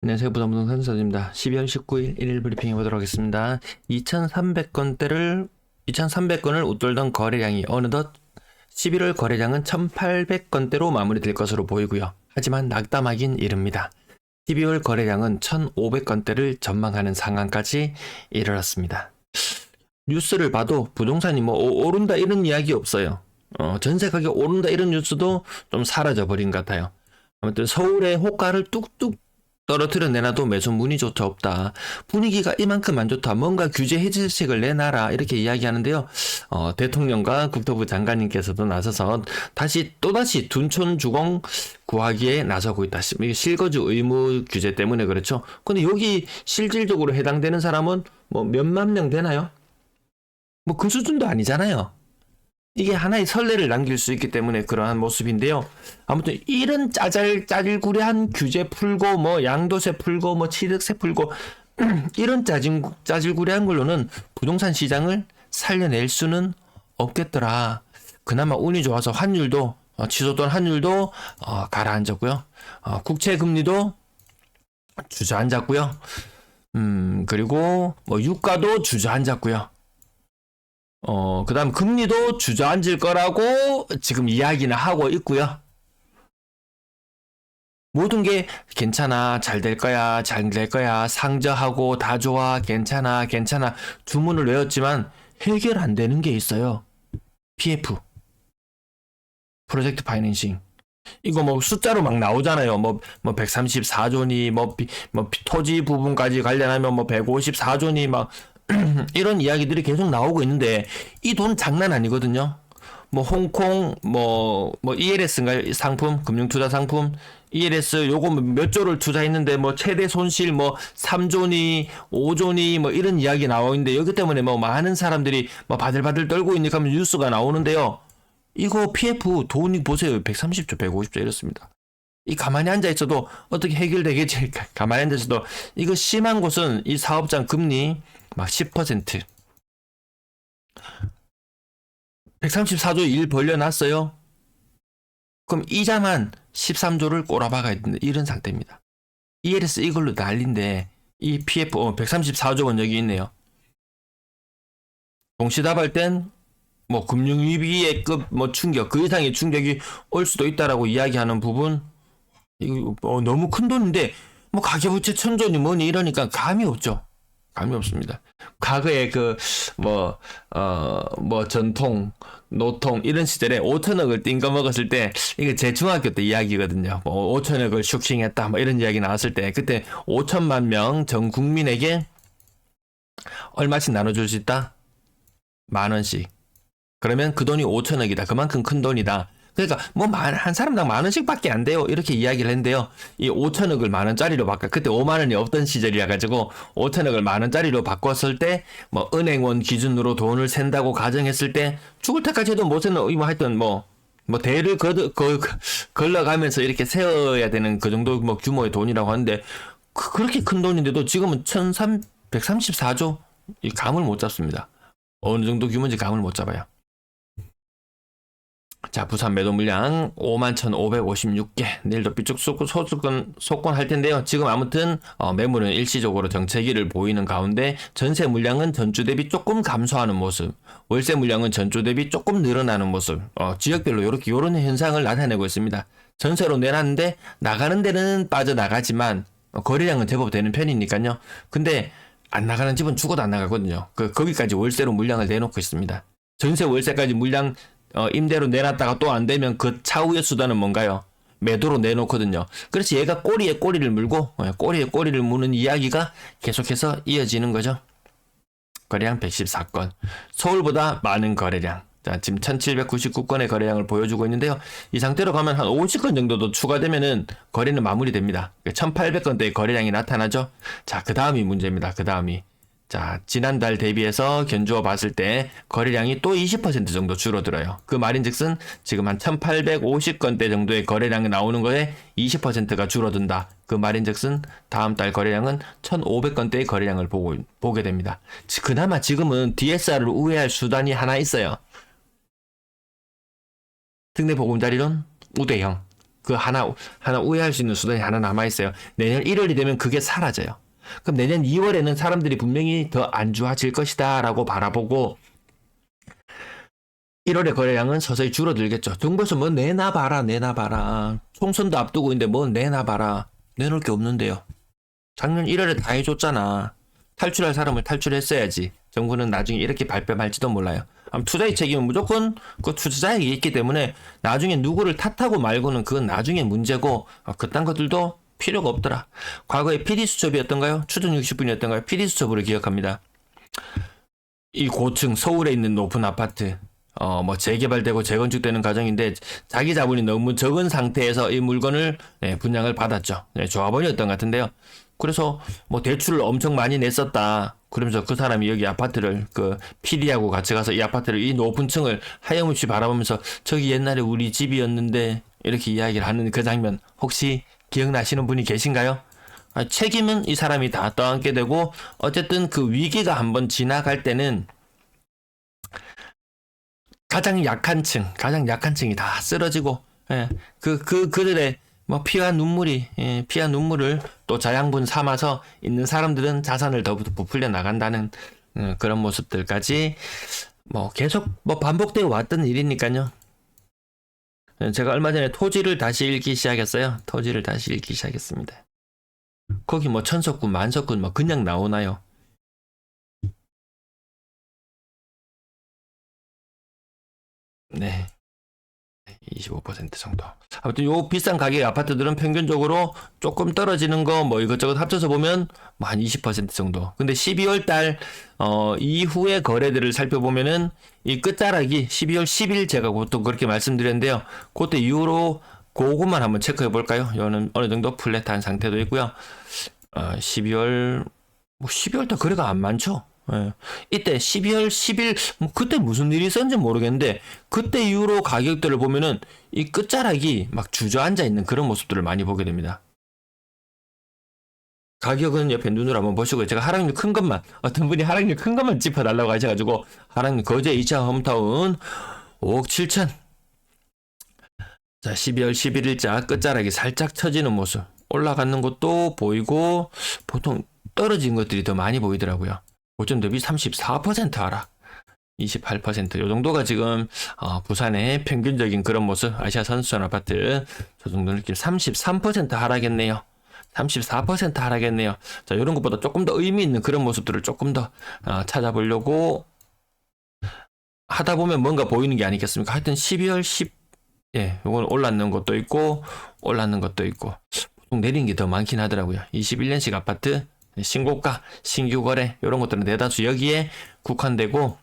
안녕하세요. 부담부동산 서입니다 12월 19일 1일 브리핑 해보도록 하겠습니다. 2300건을 웃돌던 거래량이 어느덧 11월 거래량은 1800건대로 마무리될 것으로 보이고요. 하지만 낙담하긴 이릅니다. 12월 거래량은 1500건대를 전망하는 상황까지 이르렀습니다. 뉴스를 봐도 부동산이 오른다 이런 이야기 없어요. 전세 가격 오른다 이런 뉴스도 좀 사라져버린 것 같아요. 아무튼 서울의 호가를 뚝뚝 떨어뜨려 내놔도 매수 문의조차 없다. 분위기가 이만큼 안 좋다. 뭔가 규제 해제책을 내놔라. 이렇게 이야기하는데요. 대통령과 국토부 장관님께서도 나서서 또다시 둔촌 주공 구하기에 나서고 있다. 실거주 의무 규제 때문에 그렇죠. 근데 여기 실질적으로 해당되는 사람은 몇만 명 되나요? 그 수준도 아니잖아요. 이게 하나의 선례를 남길 수 있기 때문에 그러한 모습인데요. 아무튼 이런 짜질구레한 규제 풀고 양도세 풀고 취득세 풀고 이런 짜질구레한 걸로는 부동산 시장을 살려낼 수는 없겠더라. 그나마 운이 좋아서 환율도 취소된 환율도 가라앉았고요. 국채 금리도 주저앉았고요. 그리고 유가도 주저앉았고요. 그 다음 금리도 주저앉을 거라고 지금 이야기는 하고 있고요. 모든 게 괜찮아, 잘 될 거야, 상저하고 다 좋아, 괜찮아 주문을 외웠지만 해결 안 되는 게 있어요. PF 프로젝트 파이낸싱 이거 숫자로 막 나오잖아요. 134조니 토지 부분까지 관련하면 154조니 이런 이야기들이 계속 나오고 있는데 이 돈 장난 아니거든요. 홍콩 ELS인가요? 상품 금융투자 상품 ELS 요거 몇 조를 투자했는데 최대 손실 3조니 5조니 이런 이야기 나오고 있는데 여기 때문에 많은 사람들이 바들바들 떨고 있니까 뉴스가 나오는데요. 이거 PF 돈이 보세요. 130조 150조 이렇습니다. 이 가만히 앉아 있어도 어떻게 해결되겠지. 가만히 앉아 있어도 이거 심한 곳은 이 사업장 금리 10% 134조 일 벌려놨어요. 그럼 이자만 13조를 꼬라박아야 된다. 이런 상태입니다. ELS 이걸로 난리인데 이 PF 134조 원 여기 있네요. 동시다발 땐 금융위기의 급 충격 그 이상의 충격이 올 수도 있다라고 이야기하는 부분 이거 너무 큰 돈인데 가계부채 천조니 뭐니 이러니까 감이 없죠. 감이 없습니다. 과거에 전통, 노통 이런 시절에 5천억을 띵거 먹었을 때 이게 제 중학교 때 이야기거든요. 5천억을 슈킹했다 이런 이야기 나왔을 때 그때 5천만 명 전 국민에게 얼마씩 나눠줄 수 있다? 10,000원씩. 그러면 그 돈이 5천억이다. 그만큼 큰 돈이다. 그러니까 한 사람당 10,000원씩밖에 안 돼요. 이렇게 이야기를 했는데요. 이 5천억을 10,000원짜리로 바꿔 그때 5만 원이 없던 시절이라 가지고 5천억을 10,000원짜리로 바꿨을 때 은행원 기준으로 돈을 센다고 가정했을 때 죽을 때까지 해도 못 세는 하여튼 대를 걸러가면서 이렇게 세워야 되는 그 정도 규모의 돈이라고 하는데 그렇게 큰 돈인데도 지금은 134조 이 감을 못 잡습니다. 어느 정도 규모인지 감을 못 잡아요. 자, 부산 매도 물량 51,556개. 내일도 삐쭉 속건할 텐데요. 지금 아무튼 매물은 일시적으로 정체기를 보이는 가운데 전세 물량은 전주 대비 조금 감소하는 모습, 월세 물량은 전주 대비 조금 늘어나는 모습, 지역별로 요런 현상을 나타내고 있습니다. 전세로 내놨는데 나가는 데는 빠져나가지만 거래량은 제법 되는 편이니까요. 근데 안 나가는 집은 죽어도 안 나가거든요. 거기까지 월세로 물량을 내놓고 있습니다. 전세 월세까지 물량 임대로 내놨다가 또 안 되면 그 차후의 수단은 뭔가요? 매도로 내놓거든요. 그래서 얘가 꼬리에 꼬리를 물고 꼬리에 꼬리를 무는 이야기가 계속해서 이어지는 거죠. 거래량 114건. 서울보다 많은 거래량. 자, 지금 1799건의 거래량을 보여주고 있는데요. 이 상태로 가면 한 50건 정도도 추가되면은 거래는 마무리됩니다. 1800건대의 거래량이 나타나죠. 자, 그 다음이 문제입니다. 자, 지난달 대비해서 견주어 봤을 때 거래량이 또 20% 정도 줄어들어요. 그 말인즉슨 지금 한 1850건대 정도의 거래량이 나오는 거에 20%가 줄어든다. 그 말인즉슨 다음 달 거래량은 1500건대의 거래량을 보게 됩니다. 그나마 지금은 DSR을 우회할 수단이 하나 있어요. 특례보금자리론 우대형. 그 하나 우회할 수 있는 수단이 하나 남아있어요. 내년 1월이 되면 그게 사라져요. 그럼 내년 2월에는 사람들이 분명히 더 안 좋아질 것이다 라고 바라보고 1월의 거래량은 서서히 줄어들겠죠. 정부에서 뭐 내놔봐라. 총선도 앞두고 있는데 뭐 내놔봐라. 내놓을 게 없는데요. 작년 1월에 다 해줬잖아. 탈출할 사람을 탈출했어야지. 정부는 나중에 이렇게 발뺌할지도 몰라요. 투자의 책임은 무조건 그 투자자에게 있기 때문에 나중에 누구를 탓하고 말고는 그건 나중에 문제고 그딴 것들도 필요가 없더라. 과거에 PD수첩이었던가요? 추정 60분이었던가요? PD수첩으로 기억합니다. 이 고층 서울에 있는 높은 아파트 뭐 재개발되고 재건축되는 과정인데 자기 자본이 너무 적은 상태에서 이 물건을 분양을 받았죠. 조합원이었던 것 같은데요. 그래서 뭐 대출을 엄청 많이 냈었다. 그러면서 그 사람이 여기 아파트를 그 PD하고 같이 가서 이 아파트를 이 높은 층을 하염없이 바라보면서 저기 옛날에 우리 집이었는데 이렇게 이야기를 하는 그 장면 혹시 기억나시는 분이 계신가요? 책임은 이 사람이 다 떠안게 되고 어쨌든 그 위기가 한번 지나갈 때는 가장 약한 층이 다 쓰러지고 그들의 뭐 피와 눈물을 또 자양분 삼아서 있는 사람들은 자산을 더 부풀려 나간다는 그런 모습들까지 뭐 계속 뭐 반복되어 왔던 일이니까요. 제가 얼마 전에 토지를 다시 읽기 시작했어요. 거기 뭐 천석군, 만석군 뭐 그냥 나오나요? 네. 25% 정도. 아무튼 요 비싼 가격의 아파트들은 평균적으로 조금 떨어지는 거 뭐 이것저것 합쳐서 보면 뭐 한 20% 정도. 근데 12월 달 이후의 거래들을 살펴보면은 이 끝자락이 12월 10일 제가 보통 그렇게 말씀드렸는데요. 그때 이후로 그것만 한번 체크해 볼까요? 이거는 어느 정도 플랫한 상태도 있고요. 12월 달 거래가 안 많죠. 이때 12월 10일 그때 무슨 일이 있었는지 모르겠는데 그때 이후로 가격들을 보면은 이 끝자락이 막 주저앉아 있는 그런 모습들을 많이 보게 됩니다. 가격은 옆에 눈으로 한번 보시고 제가 하락률 큰 것만 어떤 분이 하락률 큰 것만 짚어달라고 하셔가지고 하락률 거제 2차 홈타운 5억 7천. 자 12월 11일자 끝자락이 살짝 처지는 모습 올라가는 것도 보이고 보통 떨어진 것들이 더 많이 보이더라고요. 고점 대비 34% 하락, 28%. 요 정도가 지금 부산의 평균적인 그런 모습. 아시아 선수촌 아파트 저 정도 느낌 33% 하락했네요. 34% 하락했네요. 자, 이런 것보다 조금 더 의미 있는 그런 모습들을 조금 더 찾아보려고 하다 보면 뭔가 보이는 게 아니겠습니까? 하여튼 12월 10, 요건 올랐는 것도 있고 올랐는 것도 있고 보통 내린 게 더 많긴 하더라고요. 21년식 아파트 신고가, 신규 거래 이런 것들은 대다수 여기에 국한되고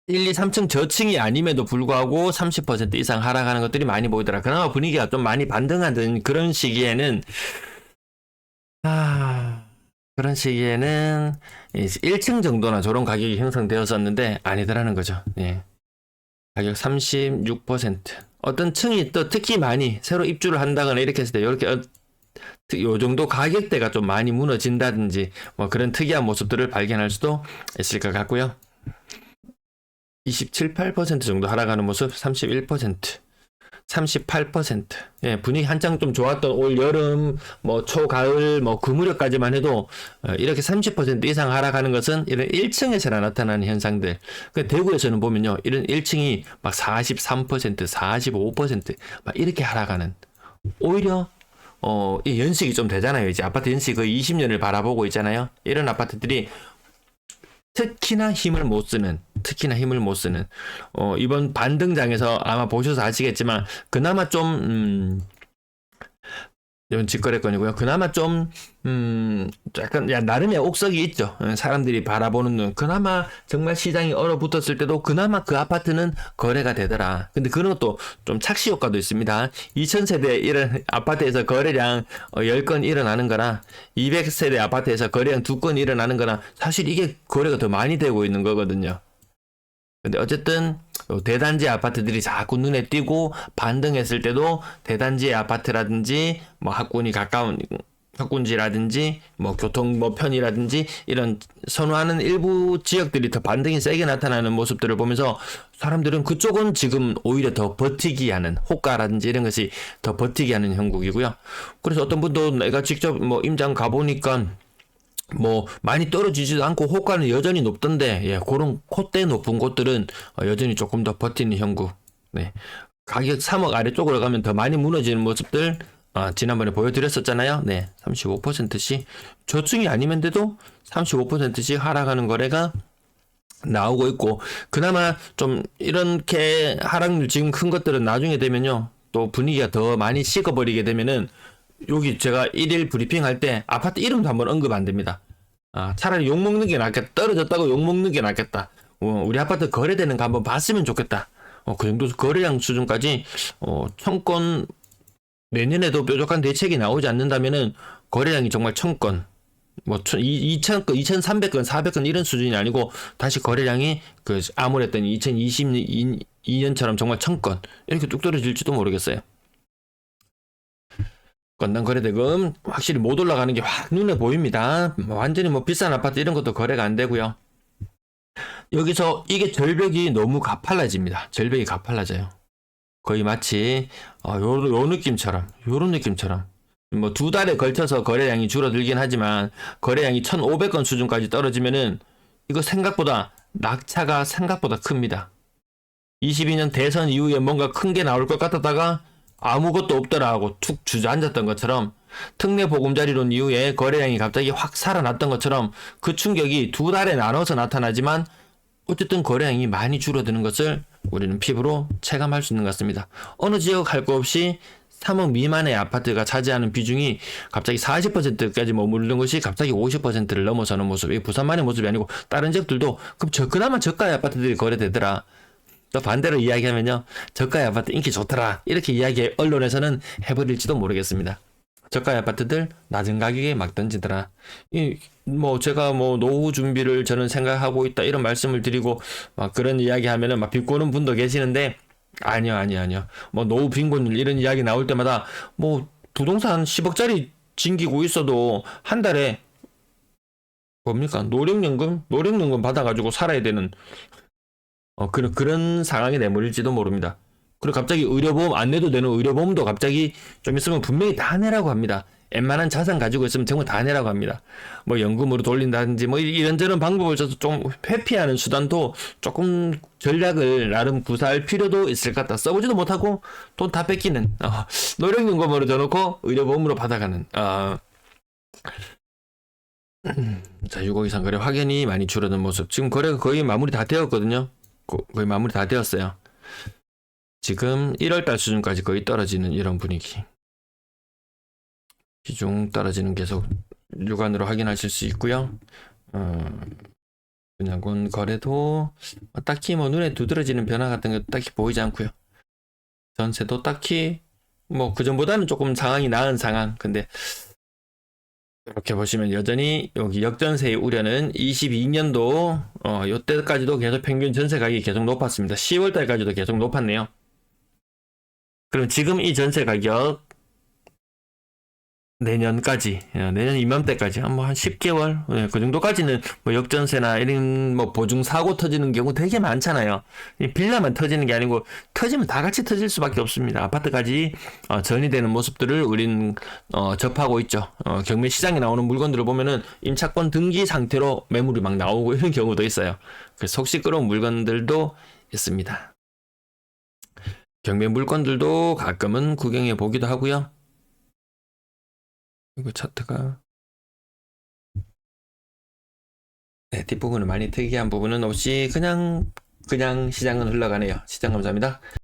1, 2, 3층 저층이 아님에도 불구하고 30% 이상 하락하는 것들이 많이 보이더라. 그나마 분위기가 좀 많이 반등하던 그런 시기에는 1층 정도나 저런 가격이 형성되었었는데 아니더라는 거죠. 가격 36%. 어떤 층이 또 특히 많이 새로 입주를 한다거나 이렇게 했을 때 이렇게 요 정도 가격대가 좀 많이 무너진다든지 뭐 그런 특이한 모습들을 발견할 수도 있을 것 같고요. 27, 8% 정도 하락하는 모습, 31%, 38%. 분위기 한창 좀 좋았던 올 여름, 뭐 초가을, 뭐 그 무렵까지만 해도 이렇게 30% 이상 하락하는 것은 이런 1층에서나 나타나는 현상들. 대구에서는 보면요, 이런 1층이 막 43%, 45%, 막 이렇게 하락하는. 오히려 이 연식이 좀 되잖아요. 이제 아파트 연식이 거의 20년을 바라보고 있잖아요. 이런 아파트들이 특히나 힘을 못 쓰는 이번 반등장에서 아마 보셔서 아시겠지만 그나마 좀 이건 직거래건이고요. 그나마 좀 약간 나름의 옥석이 있죠. 사람들이 바라보는 눈. 그나마 정말 시장이 얼어붙었을 때도 그나마 그 아파트는 거래가 되더라. 근데 그런 것도 좀 착시 효과도 있습니다. 2000세대 이런 아파트에서 거래량 10건 일어나는 거나 200세대 아파트에서 거래량 2건 일어나는 거나 사실 이게 거래가 더 많이 되고 있는 거거든요. 근데 어쨌든 대단지 아파트들이 자꾸 눈에 띄고 반등했을 때도 대단지의 아파트라든지 뭐 학군이 가까운 학군지라든지 뭐 교통 뭐 편의라든지 이런 선호하는 일부 지역들이 더 반등이 세게 나타나는 모습들을 보면서 사람들은 그쪽은 지금 오히려 더 버티기 하는 호가라든지 이런 것이 더 버티기 하는 형국이고요. 그래서 어떤 분도 내가 직접 뭐 임장 가보니까 뭐 많이 떨어지지도 않고 호가는 여전히 높던데, 예, 그런 콧대 높은 곳들은 여전히 조금 더 버티는 형국. 네. 가격 3억 아래쪽으로 가면 더 많이 무너지는 모습들 지난번에 보여드렸었잖아요. 네, 35%씩 저층이 아니면돼도 35%씩 하락하는 거래가 나오고 있고, 그나마 좀 이렇게 하락률 지금 큰 것들은 나중에 되면요, 또 분위기가 더 많이 식어버리게 되면은, 여기 제가 1일 브리핑 할 때 아파트 이름도 한번 언급 안 됩니다. 차라리 욕먹는 게 낫겠다. 떨어졌다고 욕먹는 게 낫겠다. 우리 아파트 거래되는 거 한번 봤으면 좋겠다. 그 정도 거래량 수준까지 청건 내년에도 뾰족한 대책이 나오지 않는다면은 거래량이 정말 1000건, 뭐 2000건, 2300건, 400건 이런 수준이 아니고 다시 거래량이 그 아무랬던 2022년처럼 정말 1000건 이렇게 뚝 떨어질지도 모르겠어요. 건당 거래대금 확실히 못 올라가는 게 확 눈에 보입니다. 완전히 뭐 비싼 아파트 이런 것도 거래가 안 되고요. 여기서 이게 절벽이 너무 가팔라집니다. 절벽이 가팔라져요. 거의 마치 요 느낌처럼 뭐 2달에 걸쳐서 거래량이 줄어들긴 하지만 거래량이 1500건 수준까지 떨어지면은 이거 생각보다 낙차가 생각보다 큽니다. 22년 대선 이후에 뭔가 큰 게 나올 것 같았다가 아무것도 없더라 하고 툭 주저앉았던 것처럼, 특례 보금자리론 이후에 거래량이 갑자기 확 살아났던 것처럼 그 충격이 2달에 나눠서 나타나지만 어쨌든 거래량이 많이 줄어드는 것을 우리는 피부로 체감할 수 있는 것 같습니다. 어느 지역 할 거 없이 3억 미만의 아파트가 차지하는 비중이 갑자기 40%까지 머무르는 것이 갑자기 50%를 넘어서는 모습. 이게 부산만의 모습이 아니고 다른 지역들도 그럼 그나마 저가의 아파트들이 거래되더라. 또 반대로 이야기하면요, 저가의 아파트 인기 좋더라 이렇게 이야기 언론에서는 해버릴지도 모르겠습니다. 저가의 아파트들 낮은 가격에 막 던지더라. 뭐 제가 뭐 노후 준비를 저는 생각하고 있다 이런 말씀을 드리고 막 그런 이야기 하면은 막 비꼬는 분도 계시는데, 아니요. 뭐 노후 빈곤율 이런 이야기 나올 때마다 뭐 부동산 10억짜리 징기고 있어도 한 달에 뭡니까? 노령연금 받아가지고 살아야 되는 그런 상황에 내몰릴지도 모릅니다. 그리고 갑자기 의료보험 안 내도 되는 의료보험도 갑자기 좀 있으면 분명히 다 내라고 합니다. 웬만한 자산 가지고 있으면 정말 다 내라고 합니다. 뭐 연금으로 돌린다든지 뭐 이런저런 방법을 써서 좀 회피하는 수단도 조금 전략을 나름 구사할 필요도 있을 것 같다. 써보지도 못하고 돈 다 뺏기는 노령연금으로 줘놓고 의료보험으로 받아가는 자, 6억 이상 거래 확연히 많이 줄어든 모습. 지금 거래가 거의 마무리 다 되었거든요. 거의 마무리 다 되었어요. 지금 1월달 수준까지 거의 떨어지는 이런 분위기. 비중 떨어지는 계속 육안으로 확인하실 수 있고요. 분양권 거래도 딱히 뭐 눈에 두드러지는 변화 같은 게 딱히 보이지 않고요. 전세도 딱히 뭐 그전보다는 조금 상황이 나은 상황. 근데 이렇게 보시면 여전히 여기 역전세의 우려는 22년도 요때까지도 계속 평균 전세 가격이 계속 높았습니다. 10월 달까지도 계속 높았네요. 그럼 지금 이 전세 가격 내년까지, 내년 이맘때까지 한 10개월, 그 정도까지는 뭐 역전세나 이런 뭐 보증 사고 터지는 경우 되게 많잖아요. 빌라만 터지는 게 아니고 터지면 다 같이 터질 수밖에 없습니다. 아파트까지 전이 되는 모습들을 우린 접하고 있죠. 경매 시장에 나오는 물건들을 보면은 임차권 등기 상태로 매물이 막 나오고 이런 경우도 있어요. 그래서 속 시끄러운 물건들도 있습니다. 경매 물건들도 가끔은 구경해 보기도 하고요. 이거 차트가 뒷부분은 많이 특이한 부분은 없이 그냥 시장은 흘러가네요. 시장 감사합니다.